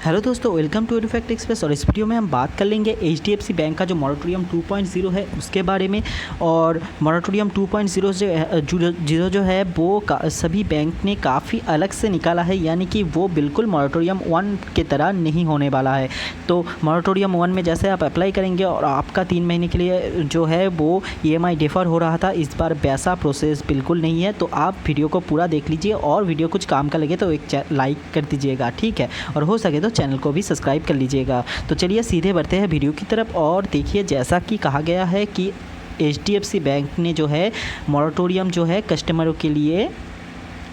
Hello दोस्तों, welcome to एडुफैक्ट express. और इस वीडियो में हम बात कर लेंगे एचडीएफसी बैंक का जो मॉरेटोरियम 2.0 है उसके बारे में। और मॉरेटोरियम 2.0 जो है वो सभी बैंक ने काफ़ी अलग से निकाला है, यानी कि वो बिल्कुल मॉरेटोरियम 1 की तरह नहीं होने वाला है। तो मॉरेटोरियम 1 में जैसे आप अप्लाई करेंगे और आपका 3 महीने के लिए जो है वो EMI डिफ़र हो रहा था, इस बार वैसा प्रोसेस बिल्कुल नहीं है। तो आप वीडियो को पूरा देख लीजिए और वीडियो कुछ काम का लगे तो एक लाइक कर दीजिएगा, ठीक है। और हो सके तो चैनल को भी सब्सक्राइब कर लीजिएगा। तो चलिए सीधे बढ़ते हैं वीडियो की तरफ। और देखिए, जैसा कि कहा गया है कि एचडीएफसी बैंक ने जो है मॉरेटोरियम जो है कस्टमरों के लिए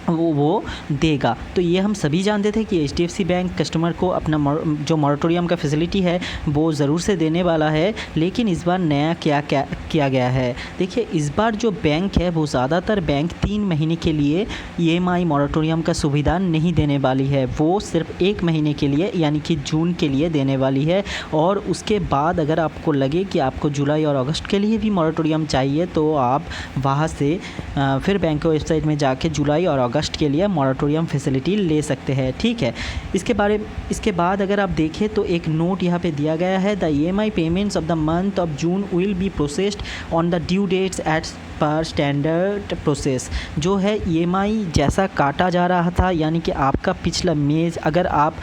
वो देगा। तो ये हम सभी जानते थे कि एचडीएफसी बैंक कस्टमर को अपना जो मॉरेटोरियम का फैसिलिटी है वो ज़रूर से देने वाला है। लेकिन इस बार नया क्या किया गया है, देखिए इस बार जो बैंक है वो ज़्यादातर बैंक 3 महीने के लिए EMI मॉरेटोरियम का सुविधा नहीं देने वाली है। वो सिर्फ 1 महीने के लिए यानी कि जून के लिए देने वाली है। और उसके बाद अगर आपको लगे कि आपको जुलाई और अगस्त के लिए भी मॉरेटोरियम चाहिए तो आप वहाँ से फिर बैंक की वेबसाइट में जाके जुलाई और अगस्त के लिए मॉरेटोरियम फैसिलिटी ले सकते हैं, ठीक है। इसके बाद अगर आप देखें तो एक नोट यहाँ पे दिया गया है, the EMI payments of the month of June will be processed on the due dates at par standard process. जो है EMI जैसा काटा जा रहा था, यानी कि आपका पिछला मेज अगर आप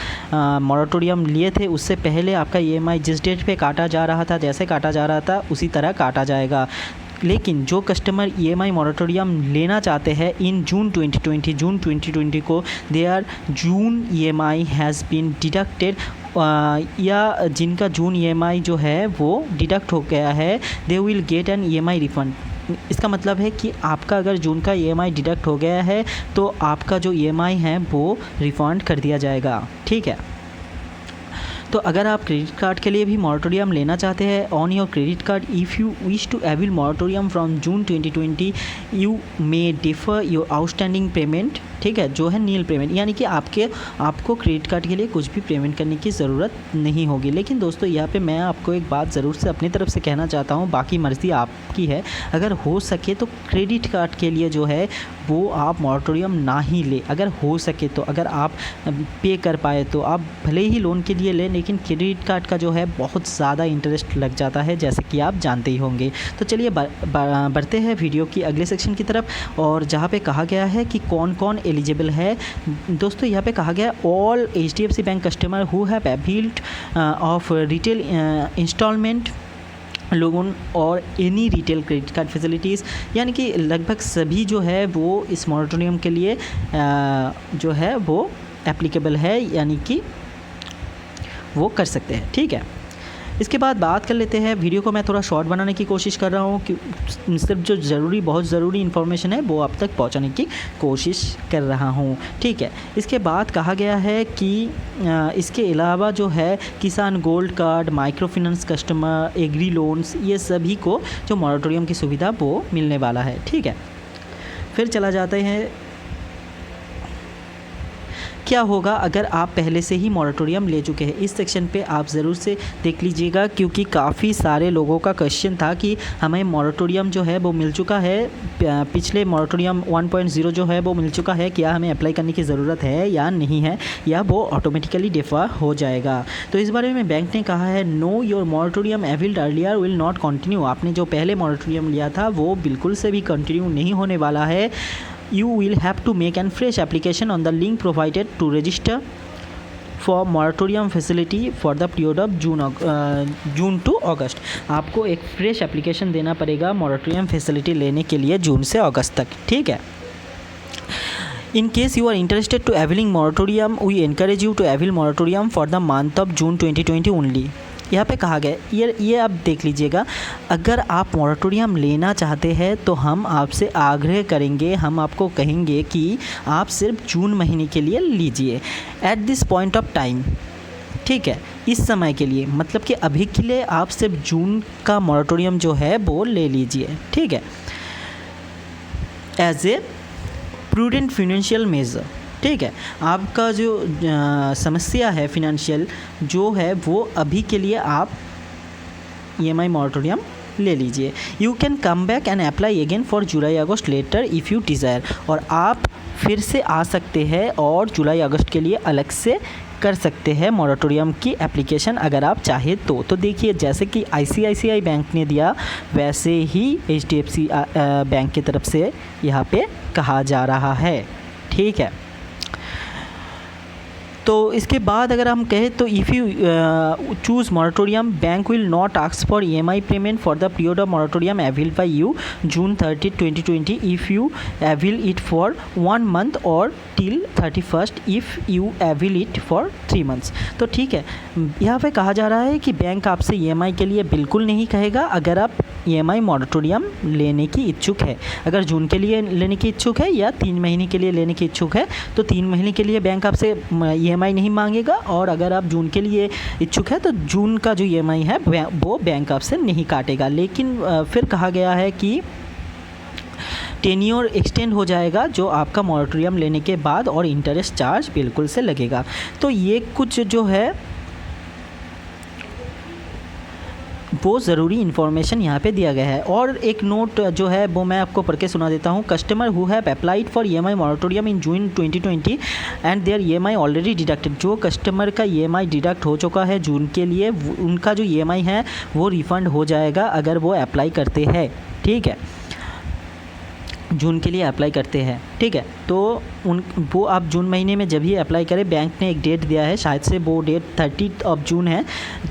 मॉरेटोरियम लिए थे उससे पहले आपका EMI जिस डेट पे काटा जा रहा था, जैसे काटा जा रहा था उसी तरह काटा जाएगा। लेकिन जो कस्टमर EMI मॉरेटोरियम लेना चाहते हैं इन जून 2020 को their June EMI has been deducted, या जिनका जून EMI जो है वो डिडक्ट हो गया है, they will get an EMI refund. इसका मतलब है कि आपका अगर जून का EMI डिडक्ट हो गया है तो आपका जो EMI है वो रिफ़ंड कर दिया जाएगा, ठीक है। तो अगर आप क्रेडिट कार्ड के लिए भी मॉरेटोरियम लेना चाहते हैं on your credit card, if you wish to avail moratorium from June 2020 you may defer your outstanding payment, ठीक है, जो है नील पेमेंट, यानी कि आपको क्रेडिट कार्ड के लिए कुछ भी पेमेंट करने की ज़रूरत नहीं होगी। लेकिन दोस्तों यहाँ पे मैं आपको एक बात ज़रूर से अपनी तरफ से कहना चाहता हूँ, बाकी मर्ज़ी आपकी है। अगर हो सके तो क्रेडिट कार्ड के लिए जो है वो आप मॉरेटोरियम ना ही ले। अगर हो सके तो अगर आप पे कर पाए तो आप भले ही लोन के लिए लें, लेकिन क्रेडिट कार्ड का जो है बहुत ज़्यादा इंटरेस्ट लग जाता है, जैसे कि आप जानते ही होंगे। तो चलिए बढ़ते हैं वीडियो की अगले सेक्शन की तरफ, और जहाँ पे कहा गया है कि कौन कौन एलिजिबल है। दोस्तों यहाँ पे कहा गया all HDFC bank customer who have availed of retail instalment loan और any retail credit card facilities, यानी कि लगभग सभी जो है वो इस मॉरेटोरियम के लिए जो है वो एप्लीकेबल है, यानी कि वो कर सकते हैं, ठीक है। इसके बाद बात कर लेते हैं, वीडियो को मैं थोड़ा शॉर्ट बनाने की कोशिश कर रहा हूँ कि सिर्फ जो बहुत ज़रूरी इन्फॉर्मेशन है वो आप तक पहुँचाने की कोशिश कर रहा हूँ, ठीक है। इसके बाद कहा गया है कि इसके अलावा जो है किसान gold card, micro finance customer, agri loans, ये सभी को जो मॉरेटोरियम की सुविधा वो मिलने वाला है, ठीक है। फिर चला जाते हैं क्या होगा अगर आप पहले से ही मॉरेटोरियम ले चुके हैं। इस सेक्शन पे आप ज़रूर से देख लीजिएगा, क्योंकि काफ़ी सारे लोगों का क्वेश्चन था कि हमें मॉरेटोरियम जो है वो मिल चुका है, पिछले मॉरेटोरियम 1.0 जो है वो मिल चुका है, क्या हमें अप्लाई करने की ज़रूरत है या नहीं है, या वो ऑटोमेटिकली डिफ़र हो जाएगा। तो इस बारे में बैंक ने कहा है, know your moratorium availed earlier will not continue. आपने जो पहले मॉरेटोरियम लिया था वो बिल्कुल से भी कंटिन्यू नहीं होने वाला है। You will have to make an fresh application on the link provided to register for moratorium facility for the period of June to August. आपको एक फ्रेश एप्लीकेशन देना पड़ेगा मॉरेटोरियम फैसिलिटी लेने के लिए जून से अगस्त तक, ठीक है। In case you are interested to availing moratorium, we encourage you to avail moratorium for the month of June 2020 only। यहाँ पे कहा गया ये आप देख लीजिएगा, अगर आप मॉरेटोरियम लेना चाहते हैं तो हम आपसे आग्रह करेंगे, हम आपको कहेंगे कि आप सिर्फ जून महीने के लिए लीजिए at this point of time, ठीक है। इस समय के लिए मतलब कि अभी के लिए आप सिर्फ जून का मॉरेटोरियम जो है वो ले लीजिए, ठीक है, as a prudent financial measure, ठीक है। आपका जो समस्या है फिनेंशियल जो है वो अभी के लिए आप EMI मॉरेटोरियम ले लीजिए। You can come back and apply again for July August later if you desire. और आप फिर से आ सकते हैं और जुलाई अगस्त के लिए अलग से कर सकते हैं मॉरेटोरियम की एप्लीकेशन अगर आप चाहे तो देखिए जैसे कि ICICI बैंक ने दिया वैसे ही HDFC बैंक की तरफ से यहाँ पे कहा जा रहा है, ठीक है। तो इसके बाद अगर हम कहें तो if you choose moratorium bank will not ask for EMI payment for the period of moratorium avail by you June 30, 2020 if you avail it for 1 month or till 31st if you avail it for 3 months। तो ठीक है, यहाँ पे कहा जा रहा है कि बैंक आपसे EMI के लिए बिल्कुल नहीं कहेगा अगर आप EMI मॉरेटोरियम लेने की इच्छुक है। अगर जून के लिए लेने की इच्छुक है या 3 महीने के लिए लेने की इच्छुक है तो 3 महीने के लिए बैंक आपसे EMI नहीं मांगेगा, और अगर आप जून के लिए इच्छुक है तो जून का जो EMI है वो बैंक आपसे नहीं काटेगा। लेकिन फिर कहा गया है कि टेन्योर एक्सटेंड हो जाएगा जो आपका मॉरेटोरियम लेने के बाद, और इंटरेस्ट चार्ज बिल्कुल से लगेगा। तो ये कुछ जो है वो ज़रूरी इन्फॉर्मेशन यहाँ पे दिया गया है। और एक नोट जो है वो मैं आपको पढ़ के सुना देता हूँ। Customer who have applied for EMI moratorium in June 2020 and their EMI already deducted, जो कस्टमर का EMI डिडक्ट हो चुका है जून के लिए, उनका जो EMI है वो रिफ़ंड हो जाएगा अगर वो अप्लाई करते हैं, ठीक है, जून के लिए अप्लाई करते हैं, ठीक है। तो वो आप जून महीने में जब ही अप्लाई करें, बैंक ने एक डेट दिया है, शायद से वो डेट 30 जून है,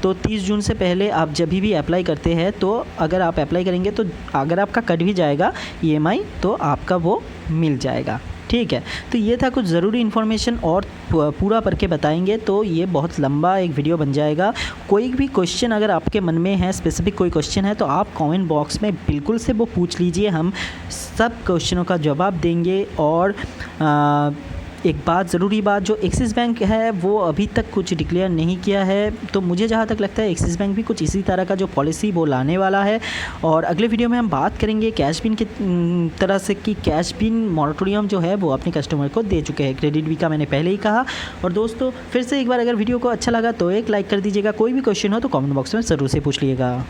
तो 30 जून से पहले आप जब भी अप्लाई करते हैं तो अगर आप अप्लाई करेंगे तो अगर आपका कट भी जाएगा EMI तो आपका वो मिल जाएगा, ठीक है। तो ये था कुछ ज़रूरी इन्फॉर्मेशन, और पूरा पढ़ के बताएंगे तो ये बहुत लंबा एक वीडियो बन जाएगा। कोई भी क्वेश्चन अगर आपके मन में है, स्पेसिफिक कोई क्वेश्चन है तो आप कमेंट बॉक्स में बिल्कुल से वो पूछ लीजिए, हम सब क्वेश्चनों का जवाब देंगे। और एक बात ज़रूरी बात, जो एक्सिस बैंक है वो अभी तक कुछ डिक्लेयर नहीं किया है, तो मुझे जहाँ तक लगता है एक्सिस बैंक भी कुछ इसी तरह का जो पॉलिसी वो लाने वाला है। और अगले वीडियो में हम बात करेंगे कैश बिन की तरह से कि कैश बिन मॉरेटोरियम जो है वो अपने कस्टमर को दे चुके हैं। क्रेडिट भी का मैंने पहले ही कहा। और दोस्तों फिर से एक बार अगर वीडियो को अच्छा लगा तो एक लाइक कर दीजिएगा। कोई भी क्वेश्चन हो तो कमेंट बॉक्स में ज़रूर से पूछ लीजिएगा।